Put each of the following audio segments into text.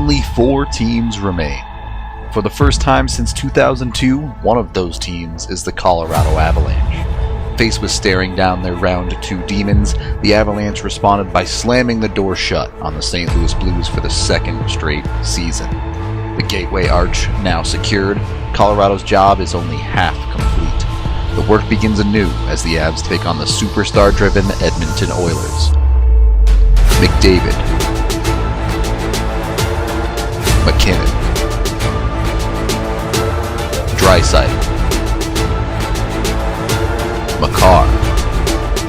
only 4 teams remain. For the first time since 2002, one of those teams is the Colorado Avalanche. Faced with staring down their round 2 demons, the Avalanche responded by slamming the door shut on the St. Louis Blues for the 2nd straight season. The Gateway Arch now secured, Colorado's job is only half complete. The work begins anew as the Avs take on the superstar-driven Edmonton Oilers. McDavid, McKinnon, Draisaitl, Makar.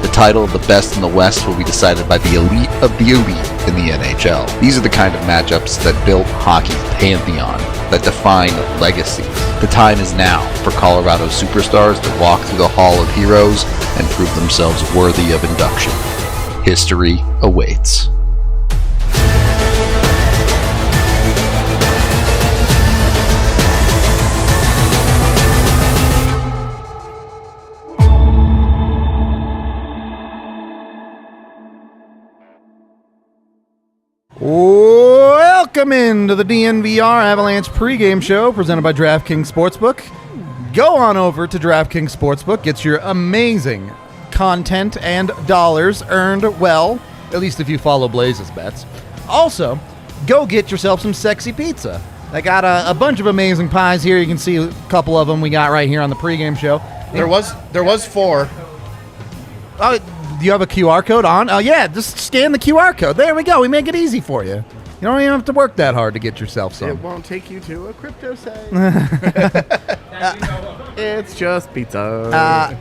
The title of the best in the West will be decided by the elite of the elite in the NHL. These are the kind of matchups that built hockey's pantheon, that define legacies. The time is now for Colorado superstars to walk through the Hall of Heroes and prove themselves worthy of induction. History awaits. Welcome into the DNVR Avalanche pregame show presented by DraftKings Sportsbook. Go on over to DraftKings Sportsbook. Get your amazing content and dollars earned well, at least if you follow Blais's bets. Also, go get yourself some sexy pizza. They got a bunch of amazing pies here. You can see a couple of them we got right here on the pregame show. There was 4. Oh, do you have a QR code on? Oh, yeah, just scan the QR code. There we go. We make it easy for you. You don't even have to work that hard to get yourself some. It won't take you to a crypto site. It's just pizza.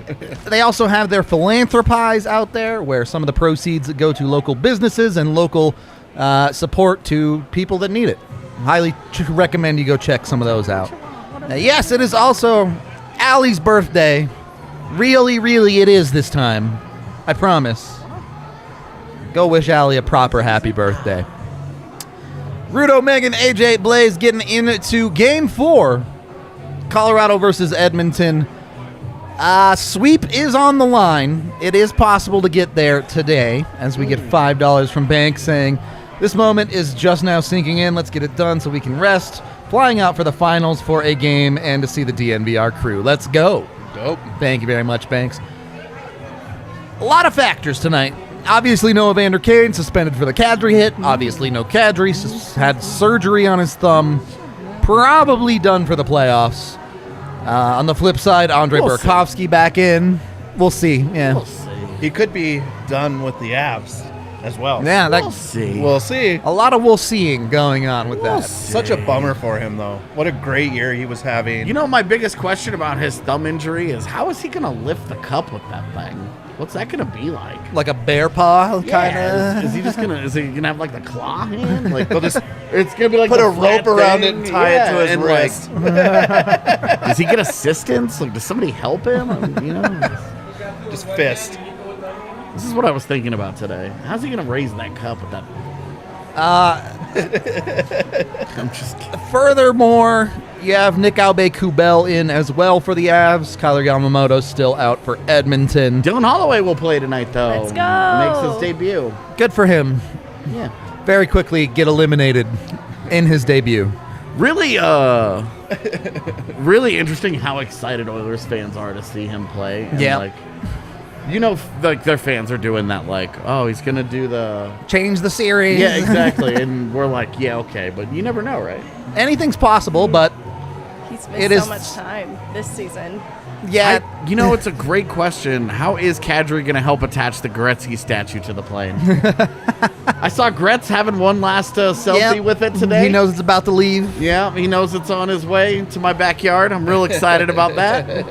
They also have their philanthropies out there where some of the proceeds go to local businesses and local support to people that need it. Highly recommend you go check some of those out. Yes, it is also Allie's birthday. Really, really it is this time. I promise. Go wish Allie a proper happy birthday. Rudo, Meghan, AJ, Blais getting into Game 4. Colorado versus Edmonton. Sweep is on the line. It is possible to get there today as we get $5 from Bank saying, this moment is just now sinking in. Let's get it done so we can rest. Flying out for the finals for a game and to see the DNVR crew. Let's go. Dope. Thank you very much, Banks. A lot of factors tonight. Obviously, no Evander Kane, suspended for the Kadri hit. Obviously, no Kadri, had surgery on his thumb. Probably done for the playoffs. On the flip side, Andrei Burakovsky back in. We'll see. Yeah. We'll see. He could be done with the Avs as well. Yeah, We'll see. We'll see. A lot of we'll seeing going on with that. Such a bummer for him, though. What a great year he was having. You know, my biggest question about his thumb injury is how is he going to lift the cup with that thing? What's that gonna be like? Like a bear paw, kind of. Is he gonna have like the claw hand? Like it's gonna be like put a rope around it and tie it to his wrist. Does he get assistance? Like, does somebody help him? Just fist. This is what I was thinking about today. How's he gonna raise that cup with that? I'm just kidding. Furthermore, you have Nick Aube-Kubel in as well for the Avs. Kyler Yamamoto's still out for Edmonton. Dylan Holloway will play tonight, though. Let's go. Makes his debut. Good for him. Yeah. Very quickly get eliminated in his debut. Really, really interesting how excited Oilers fans are to see him play. And Yeah. Like their fans are doing that, like, oh, he's gonna do the Change the series. yeah, exactly, and we're like, yeah, okay, but you never know, right? Anything's possible, but He's It missed is- so much time this season. yeah, It's a great question. How is Kadri gonna help attach the Gretzky statue to the plane? I saw Gretz having one last selfie Yep. with it today. He knows it's about to leave. Yeah, he knows it's on his way to my backyard. I'm real excited about that.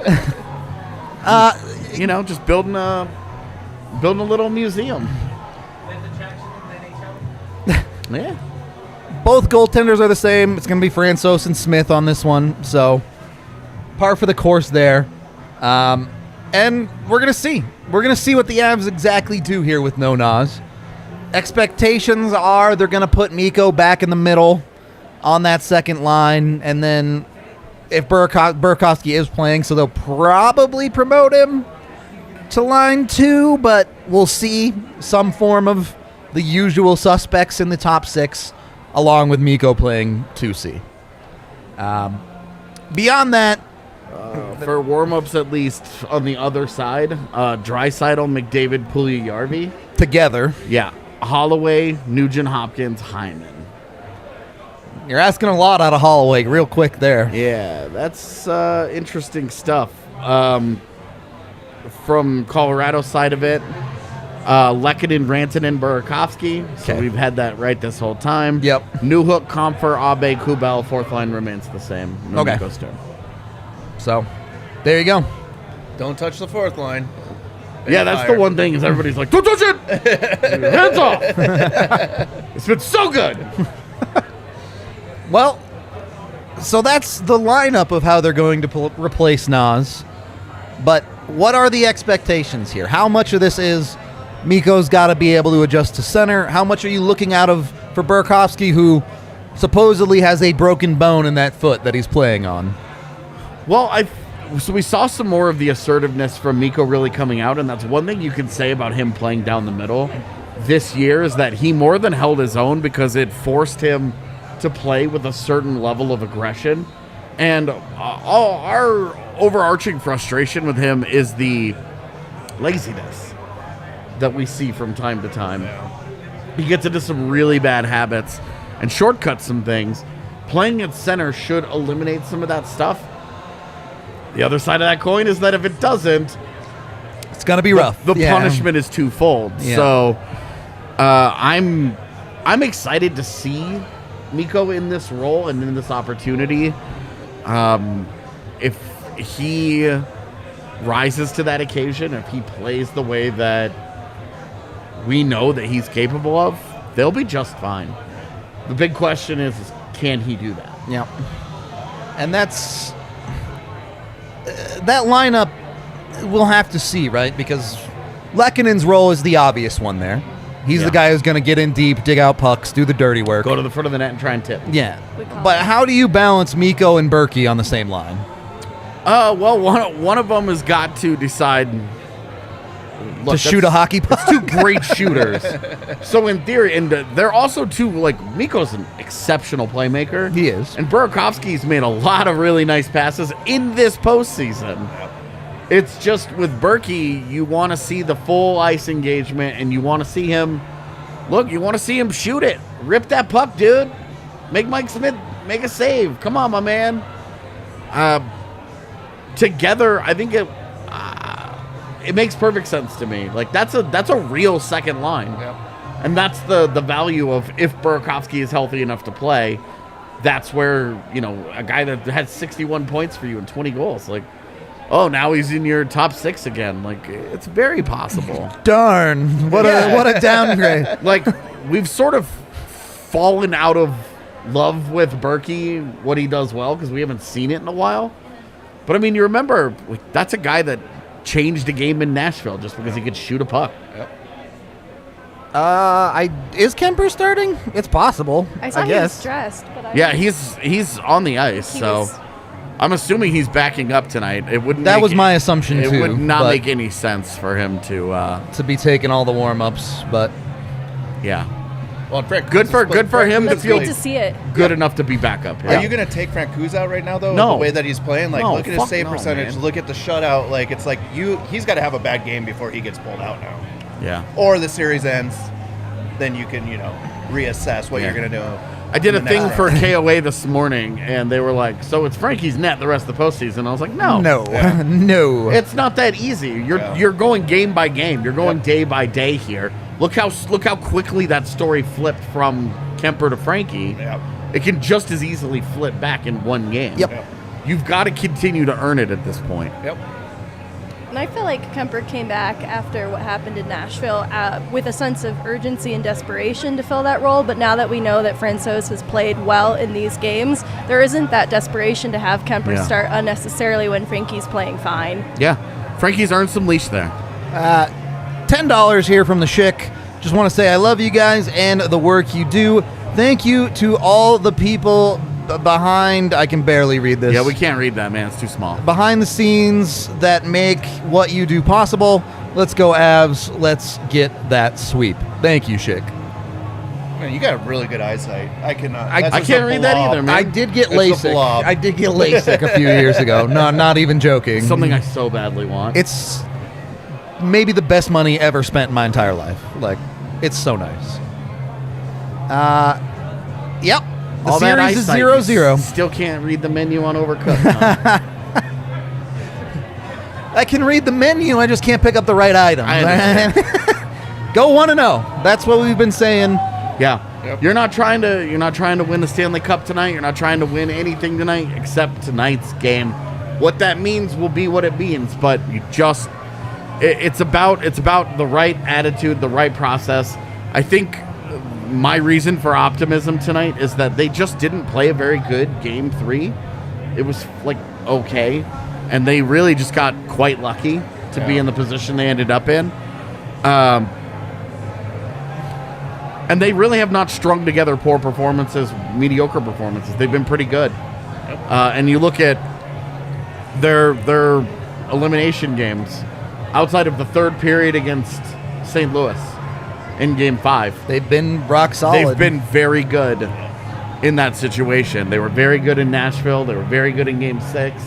Just building a little museum. Yeah. Both goaltenders are the same. It's going to be Francouz and Smith on this one, so par for the course there. And we're going to see. We're going to see what the Avs exactly do here with no Nas. Expectations are they're going to put Mikko back in the middle on that second line, and then if Burakovsky is playing, so they'll probably promote him to line 2, but we'll see some form of the usual suspects in the top 6 along with Mikko playing 2C. Beyond that, For warm-ups, at least on the other side, Draisaitl, McDavid, Puljujarvi. together, Yeah. Holloway, Nugent Hopkins, Hyman. you're asking a lot out of Holloway real quick there. Yeah, that's interesting stuff. From Colorado side of it, Lehkonen, Rantanen, Burakovsky. So Okay. we've had that right this whole time. Yep. Newhook, Comfer, Abe, Kubel. Fourth line remains the same. No Okay. Mikko Stern. So, there you go. Don't touch the fourth line. Yeah, that's the one thing is everybody's like, don't touch it! Hands off! It's been so good! Well, so that's the lineup of how they're going to replace Nas. But what are the expectations here? How much of this is Mikko's got to be able to adjust to center? How much are you looking out of for Burakovsky, who supposedly has a broken bone in that foot that he's playing on? Well, so we saw some more of the assertiveness from Mikko really coming out, and that's one thing you can say about him playing down the middle this year is that he more than held his own because it forced him to play with a certain level of aggression. And all our overarching frustration with him is the laziness that we see from time to time. He gets into some really bad habits and shortcuts some things. Playing at center should eliminate some of that stuff. The other side of that coin is that if it doesn't, It's going to be rough. the Yeah. punishment is twofold. Yeah. So I'm excited to see Mikko in this role and in this opportunity. If he rises to that occasion, if he plays the way that we know that he's capable of, they'll be just fine. The big question is can he do that? Yeah. And that's that lineup we'll have to see, right? Because Lehkonen's role is the obvious one there. He's Yeah. the guy who's going to get in deep, dig out pucks, do the dirty work. Go to the front of the net and try and tip. Yeah. We call But it. how do you balance Mikko and Berkey on the same line? Well, one of them has got to decide To shoot a hockey puck? Two great shooters. So in theory, and they're also two, like, Mikko's an exceptional playmaker. He is. And Burakovsky's made a lot of really nice passes in this postseason. It's just with Berkey, you want to see the full ice engagement, and you want to see him, you want to see him shoot it. Rip that puck, dude. Make Mike Smith make a save. Come on, my man. Together, I think it makes perfect sense to me. Like that's a real second line. Yep. And that's the value of if Burakovsky is healthy enough to play, that's where, a guy that had 61 points for you and 20 goals, like, oh, now he's in your top 6 again. Like, it's very possible. Darn. What a downgrade. Like, we've sort of fallen out of love with Berkey, what he does well, because we haven't seen it in a while. But I mean, you remember, like, that's a guy that changed a game in Nashville just because he could shoot a puck. Is Kemper starting? It's possible. I saw he guess. was stressed, but I Yeah, he's on the ice, He so was- I'm assuming he's backing up tonight. It wouldn't. That make was my assumption, It too, would not but- make any sense for him to. to be taking all the warm-ups, but Yeah, Well, Frank, Good for him to That's feel great to see it. good enough to be back up. Are you going to take Francouz out right now, though? No. The way that he's playing? Like, No, look at his fuck save no, percentage. man. Look at the shutout. Like, it's like he's got to have a bad game before he gets pulled out now. Yeah. Or the series ends, then you can, reassess what Yeah. you're going to do. I did a in the thing next for round. KOA this morning, and they were like, "So it's Frankie's net the rest of the postseason." I was like, "No, no. Yeah. No. it's not that easy. You're going game by game. You're going day by day here. Look how quickly that story flipped from Kemper to Frankie. Yep. It can just as easily flip back in one game. Yep. Yep. You've got to continue to earn it at this point. Yep. And I feel like Kemper came back after what happened in Nashville with a sense of urgency and desperation to fill that role. But now that we know that Francouz has played well in these games, there isn't that desperation to have Kemper Yeah. start unnecessarily when Frankie's playing fine. Yeah, Frankie's earned some leash there. $10 here from the Schick. Just want to say I love you guys and the work you do. Thank you to all the people behind. I can barely read this. Yeah, we can't read that, man. It's too small. Behind the scenes that make what you do possible. Let's go, Avs. Let's get that sweep. Thank you, Schick. Man, you got really good eyesight. I cannot. I that's just can't a read that blob. either, man. I did get It's a LASIK. blob. I did get LASIK a few years ago. No, not even joking. Something I so badly want. It's maybe the best money ever spent in my entire life. Like, it's so nice. Yep. The All that series is eyesight, 0-0. you Still can't read the menu on Overcooked. Huh? I can read the menu. I just can't pick up the right item. I understand. Go 1-0. That's what we've been saying. Yeah. Yep. You're not trying to win the Stanley Cup tonight. You're not trying to win anything tonight except tonight's game. What that means will be what it means, but it's about the right attitude, the right process. I think my reason for optimism tonight is that they just didn't play a very good game 3. It was like okay, and they really just got quite lucky to be in the position they ended up in. And they really have not strung together poor performances, mediocre performances. They've been pretty good. And you look at their elimination games outside of the third period against St. Louis in Game 5. They've been rock solid. They've been very good in that situation. They were very good in Nashville. They were very good in Game 6.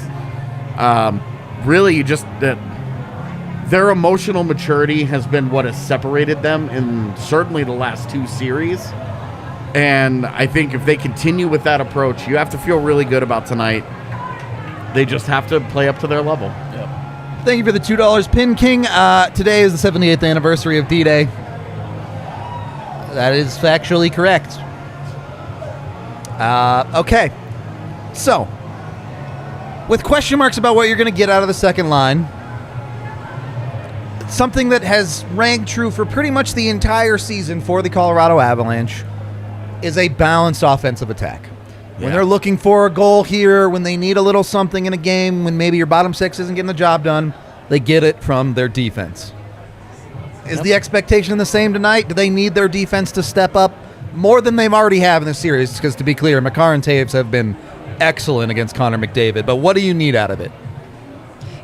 Really, their emotional maturity has been what has separated them in certainly the last 2 series. And I think if they continue with that approach, you have to feel really good about tonight. They just have to play up to their level. Thank you for the $2 Pin King. Today is the 78th anniversary of D-Day. That is factually correct. Okay. So, with question marks about what you're going to get out of the second line, something that has rang true for pretty much the entire season for the Colorado Avalanche is a balanced offensive attack. When they're looking for a goal here, when they need a little something in a game, when maybe your bottom 6 isn't getting the job done, they get it from their defense. Is the expectation the same tonight? Do they need their defense to step up more than they've already have in the series? Because to be clear, Makar and Taves have been excellent against Connor McDavid. But what do you need out of it?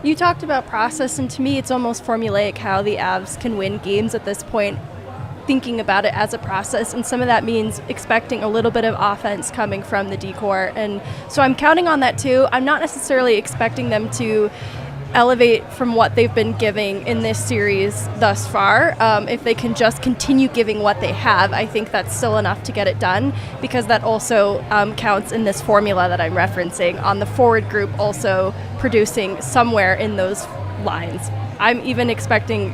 You talked about process, and to me, it's almost formulaic how the Avs can win games at this point, thinking about it as a process, and some of that means expecting a little bit of offense coming from the D-core, and so I'm counting on that too. I'm not necessarily expecting them to elevate from what they've been giving in this series thus far. If they can just continue giving what they have, I think that's still enough to get it done, because that also counts in this formula that I'm referencing on the forward group also producing somewhere in those lines. I'm even expecting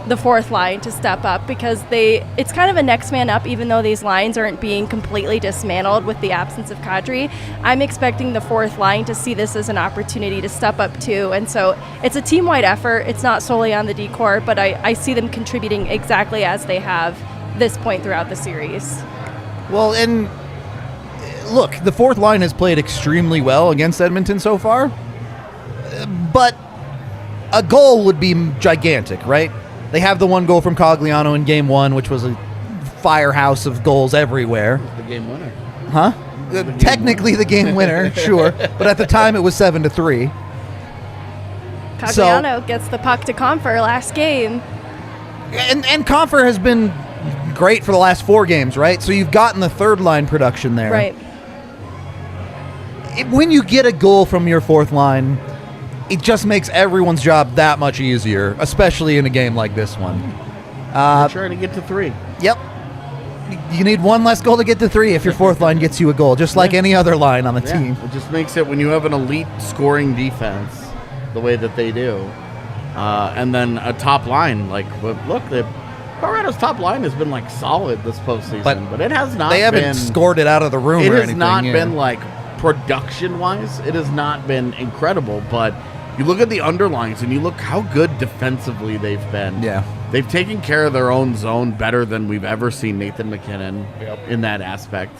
the fourth line to step up, because it's kind of a next man up, even though these lines aren't being completely dismantled with the absence of Kadri. I'm expecting the fourth line to see this as an opportunity to step up too, and so it's a team-wide effort. It's not solely on the D-core, but I see them contributing exactly as they have this point throughout the series. Well, and look, the fourth line has played extremely well against Edmonton so far, but a goal would be gigantic, right? They have the one goal from Cogliano in Game 1, which was a firehouse of goals everywhere. The game winner. Huh? Technically the game winner, sure. But at the time, it was 7-3. Cogliano gets the puck to Compher last game. And Compher has been great for the last 4 games, right? So you've gotten the third line production there. Right. When you get a goal from your fourth line, it just makes everyone's job that much easier, especially in a game like this one. Trying to get to 3. Yep. You need one less goal to get to 3 if your fourth line gets you a goal, just like any other line on the team. It just makes it, when you have an elite scoring defense the way that they do, and then a top line, like, look, Colorado's top line has been, like, solid this postseason, but it has not been... They haven't scored it out of the room or anything. It has not been, like, production-wise, it has not been incredible, but you look at the underlines and you look how good defensively they've been. Yeah. They've taken care of their own zone better than we've ever seen Nathan McKinnon in that aspect.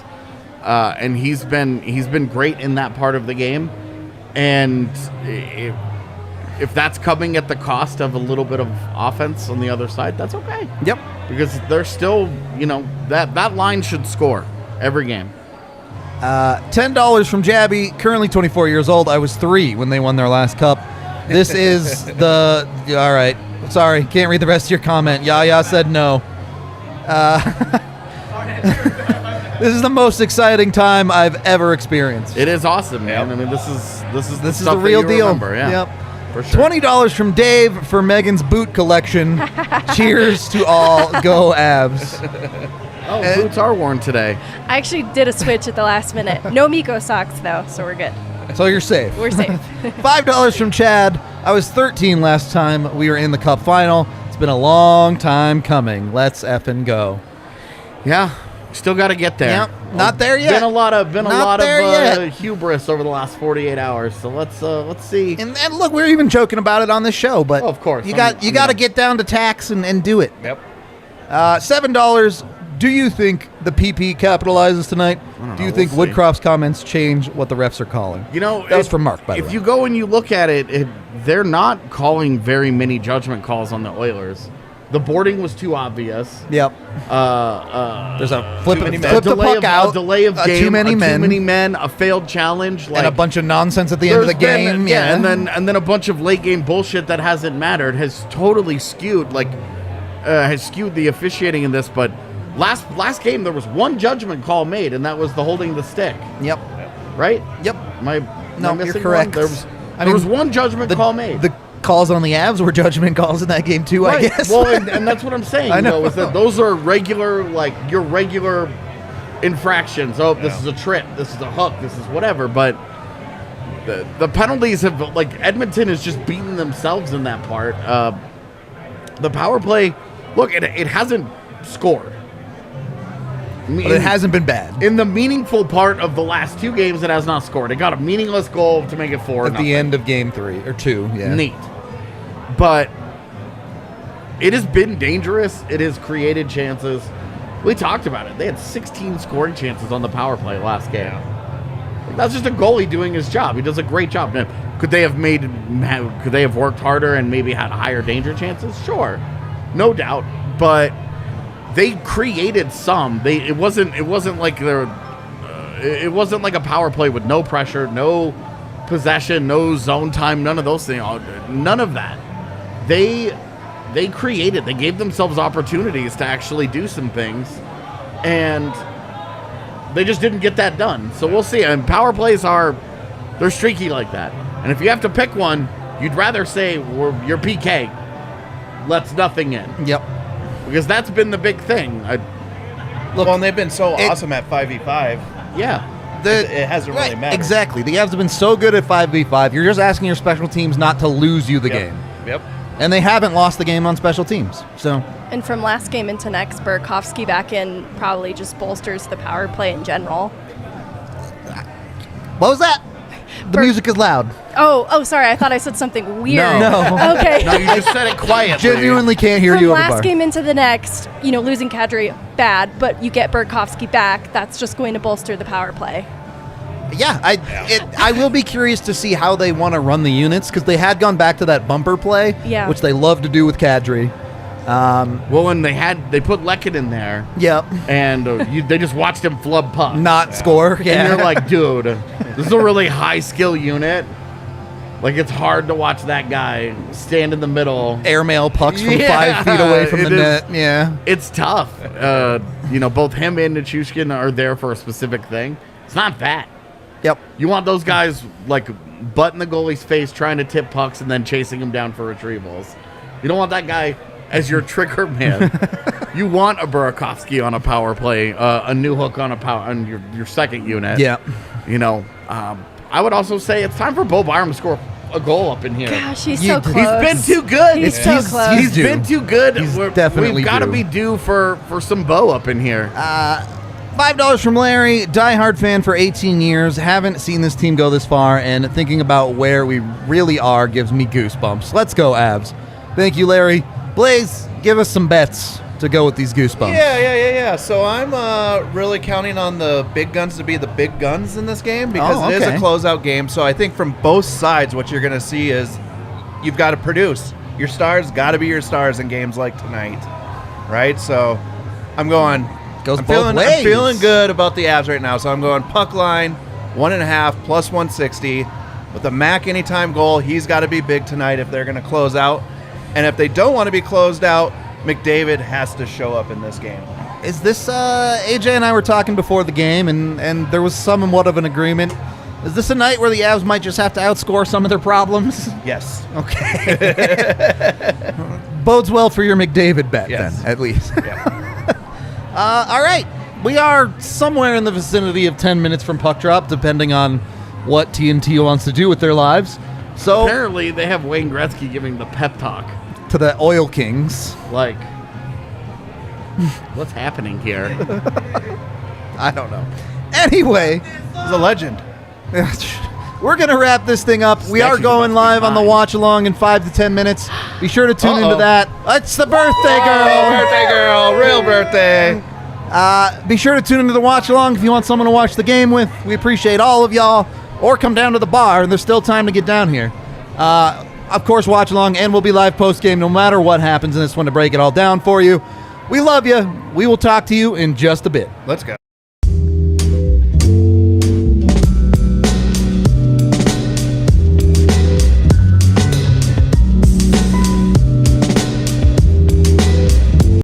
And he's been great in that part of the game. And if that's coming at the cost of a little bit of offense on the other side, that's okay. Yep. Because they're still, that line should score every game. $10 from Jabby, currently 24 years old. I was 3 when they won their last cup. This is all right. Sorry, can't read the rest of your comment. Yaya said no. This is the most exciting time I've ever experienced. It is awesome, man. I mean, this is This is stuff the real that you deal. remember, yeah. Yep. For sure. $20 from Dave for Megan's boot collection. Cheers to all. Go Avs. Oh, boots are worn today. I actually did a switch at the last minute. No Miko socks, though, so we're good. So you're safe. We're safe. $5 from Chad. I was 13 last time we were in the Cup final. It's been a long time coming. Let's effing go. Yeah, still got to get there. Yep, not there yet. Been a lot of yet. hubris over the last 48 hours. So let's see. And look, we're even joking about it on this show, but Oh, of course. you got to get down to tax and do it. Yep. $7. Do you think the PP capitalizes tonight? Do you know, think we'll see. Woodcroft's comments change what the refs are calling? You know, that was from Mark, by the way. If you go and you look at it, they're not calling very many judgment calls on the Oilers. The boarding was too obvious. Yep. There's a flip the puck out, a delay of game, too many men, a failed challenge, and a bunch of nonsense at the end of the game. Yeah, and then a bunch of late game bullshit that hasn't mattered has totally skewed the officiating in this. But last game there was one judgment call made, and that was the holding the stick. Yep. Right? Yep. Am I No, missing you're correct. one? There was one judgment call made. The calls on the Avs were judgment calls in that game too, I guess. Well, and that's what I'm saying. I know. Is that those are regular, your regular infractions. Oh, this is a trip. This is a hook. This is whatever. But the penalties have, Edmonton is just beating themselves in that part. The power play, look, it hasn't scored. But it hasn't been bad. In the meaningful part of the last two games, it has not scored. It got a meaningless goal to make it 4-0. At the end of game 3 or 2, yeah. Neat. But it has been dangerous. It has created chances. We talked about it. They had 16 scoring chances on the power play last game. That's just a goalie doing his job. He does a great job. Now, could they have worked harder and maybe had higher danger chances? Sure. No doubt. But they created some. It wasn't like it wasn't like a power play with no pressure, no possession, no zone time, none of those things. None of that. They created. They gave themselves opportunities to actually do some things, and they just didn't get that done. So we'll see. And power plays they're streaky like that. And if you have to pick one, you'd rather say your PK lets nothing in. Yep. Because that's been the big thing. And they've been so awesome at 5v5. Yeah. It hasn't really mattered. Exactly. The Avs have been so good at 5v5. You're just asking your special teams not to lose you the game. Yep. And they haven't lost the game on special teams. So. And from last game into next, Burakovsky back in probably just bolsters the power play in general. What was that? The music is loud. Oh, sorry. I thought I said something weird. No. Okay. No, you just said it quietly. Genuinely can't hear From you over last bar. game into the next, losing Kadri, bad, but you get Burakovsky back. That's just going to bolster the power play. Yeah, I will be curious to see how they want to run the units because they had gone back to that bumper play, which they love to do with Kadri. And they put Leckett in there. Yep. And they just watched him flub pucks. Not score. Yeah. And you're like, dude, this is a really high skill unit. It's hard to watch that guy stand in the middle. Airmail pucks from 5 feet away from the net. Yeah. It's tough. Both him and Nichushkin are there for a specific thing. It's not that. Yep. You want those guys butt in the goalie's face trying to tip pucks and then chasing him down for retrievals. You don't want that guy as your trigger man. You want a Burakovsky on a power play, a new hook on your second unit. Yeah. I would also say it's time for Bo Byram to score a goal up in here. Gosh, he's so close. He's been too good. He's so close. He's been too good. He's definitely We've got to due. be due for some Bo up in here. $5 from Larry, diehard fan for 18 years. Haven't seen this team go this far, and thinking about where we really are gives me goosebumps. Let's go, Avs. Thank you, Larry. Blais, give us some bets to go with these goosebumps. Yeah. So I'm really counting on the big guns to be the big guns in this game because it is a closeout game. So I think from both sides, what you're going to see is you've got to produce. Your stars got to be your stars in games like tonight, right? So I'm going. I'm feeling good about the Avs right now. So I'm going puck line 1.5 plus 160 with a Mac anytime goal. He's got to be big tonight if they're going to close out. And if they don't want to be closed out, McDavid has to show up in this game. Is this AJ and I were talking before the game, and there was somewhat of an agreement. Is this a night where the Avs might just have to outscore some of their problems? Yes. Okay. Bodes well for your McDavid bet, Yes. then, at least. Yeah. All right. We are somewhere in the vicinity of 10 minutes from puck drop, depending on what TNT wants to do with their lives. So, Apparently, they have Wayne Gretzky giving the pep talk. to the Oil Kings. Like, what's happening here? I don't know. Anyway, He's a legend. we're going to wrap this thing up. We are Statue going must be live on the fine. watch along in 5 to 10 minutes. Be sure to tune into Uh-oh. that. It's the birthday girl. Birthday girl, real birthday. Be sure to tune into the watch along if you want someone to watch the game with. We appreciate all of y'all. Or come down to the bar, and there's still time to get down here. Of course, watch along, and we'll be live post game no matter what happens in this one to break it all down for you. We love you. We will talk to you in just a bit. Let's go.